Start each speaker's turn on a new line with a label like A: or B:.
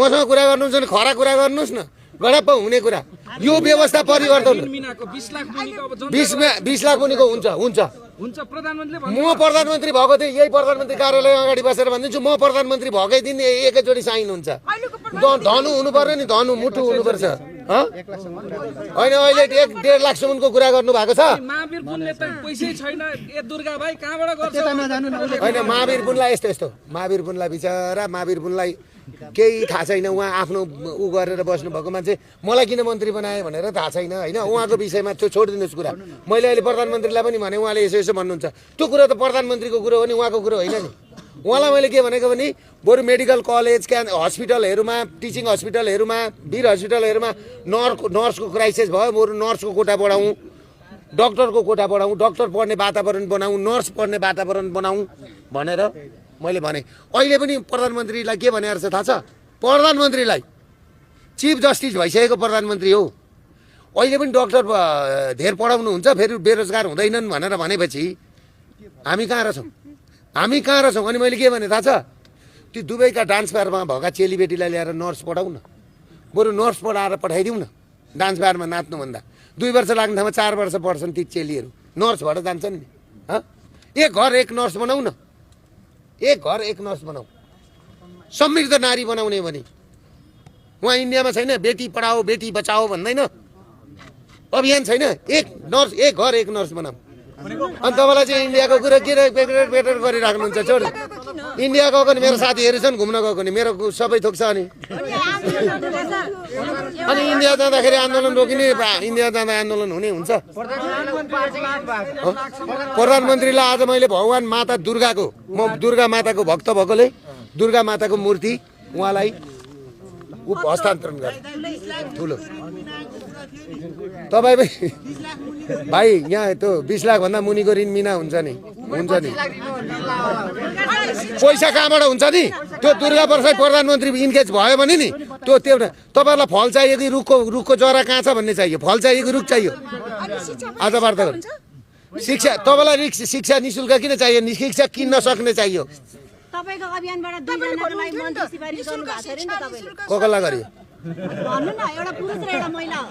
A: मसँग कुरा गर्नुहुन्छ भने खरा कुरा गर्नुहोस् न, गडप्प हुने कुरा। यो व्यवस्था परिवर्तन 20 लाख मुनिको हुन्छ। म प्रधानमन्त्री भएको थिएँ, यही प्रधानमन्त्री कार्यालय अगाडि बसेर भनिदिन्छु, म प्रधानमन्त्री भएकै दिन एकैचोटि साइन हुन्छ। धनु हुनु पर्यो नि, धनु मुटु हुनुपर्छ। होइन अहिले 1.5 लाखसम्मको कुरा गर्नु भएको छ। होइन महावीर पुनलाई यस्तो महावीर पुनलाई बिचरा महावीर पुनलाई केही थाहा छैन। उहाँ आफ्नो ऊ गरेर बस्नुभएको मान्छे, मलाई किन मन्त्री बनाए भनेर थाहा छैन। होइन उहाँको विषयमा त्यो छोडिदिनुहोस् कुरा। मैले अहिले प्रधानमन्त्रीलाई पनि भने, उहाँले यसो भन्नुहुन्छ। त्यो कुरा त प्रधानमन्त्रीको कुरो हो नि, उहाँको कुरो होइन नि। उहाँलाई मैले के भनेको भने बरु मेडिकल कलेज हस्पिटलहरूमा, टिचिङ हस्पिटलहरूमा, वीर हस्पिटलहरूमा नर्सको क्राइसिस भयो, बरु नर्सको कोटा बढाउँ, डक्टरको कोटा बढाउँ, डक्टर पढ्ने वातावरण बनाऊँ, नर्स पढ्ने वातावरण बनाऊँ भनेर मैले भने। अहिले पनि प्रधानमन्त्रीलाई के भनेर छ थाहा छ? प्रधानमन्त्रीलाई चिफ जस्टिस भइसकेको प्रधानमन्त्री हो। अहिले पनि डक्टर धेर पढाउनुहुन्छ, फेरि बेरोजगार हुँदैनन् भनेर भनेपछि हामी कहाँ रहेछौँ? अनि मैले के भने थाहा छ? त्यो दुबईका डान्स बारमा भएका चेलीबेटीलाई ल्याएर नर्स पढाउँ न, बरु नर्स पढाएर पठाइदिउँ न। डान्स बारमा नाच्नुभन्दा 2 वर्ष लाग्ने ठाउँमा 4 वर्ष पढ्छन् ती चेलीहरू, नर्स भएर जान्छन् नि। एक घर एक नर्स बनाऊ न, एक घर एक नर्स बनाऊ। समृद्ध नारी बनाउने भने उहाँ इन्डियामा छैन बेटी पढाओ बेटी बचाओ भन्दैन, अभियान छैन? एक नर्स एक घर एक नर्स बनाऊ। अनि तपाईँलाई चाहिँ इन्डियाको कुरा के बेटर गरिराख्नुहुन्छ? छोड, इन्डिया गएको नि मेरो साथीहरू छन्, घुम्न गएको नि मेरो सबै थोक छ। अनि इन्डिया जाँदाखेरि आन्दोलन रोकिने, इन्डिया जाँदा आन्दोलन हुने हुन्छ? प्रधानमन्त्रीलाई आज मैले भगवान् माता दुर्गाको, म दुर्गा माताको भक्त भएकोले दुर्गा माताको मूर्ति उहाँलाई हस्तान्तरण गरेँ ठुलो। तपाईँ पनि भाइ यहाँ त्यो 20 लाखभन्दा मुनिको ऋण मिना हुन्छ नि पैसा कहाँबाट हुन्छ नि? त्यो दुर्गा प्रसाद प्रधानमन्त्री इन्गेज भयो भने नि त्यो तपाईँहरूलाई फल चाहियो कि रुखको जरा कहाँ छ भन्ने चाहियो? फल चाहियो कि रुख चाहियो? आज वार्ता गर्नु। शिक्षा तपाईँलाई शिक्षा निःशुल्क किन चाहियो? शिक्षा किन्न सक्ने चाहियो।
B: तपाईको अभियानबाट 2 जनाको लागि मन्त्री सिफारिस गर्नु भएको थियो नि तपाईले?
A: को कसलाई गरियो?
B: भन्नु न, एउटा पुरुष र एउटा महिला हो।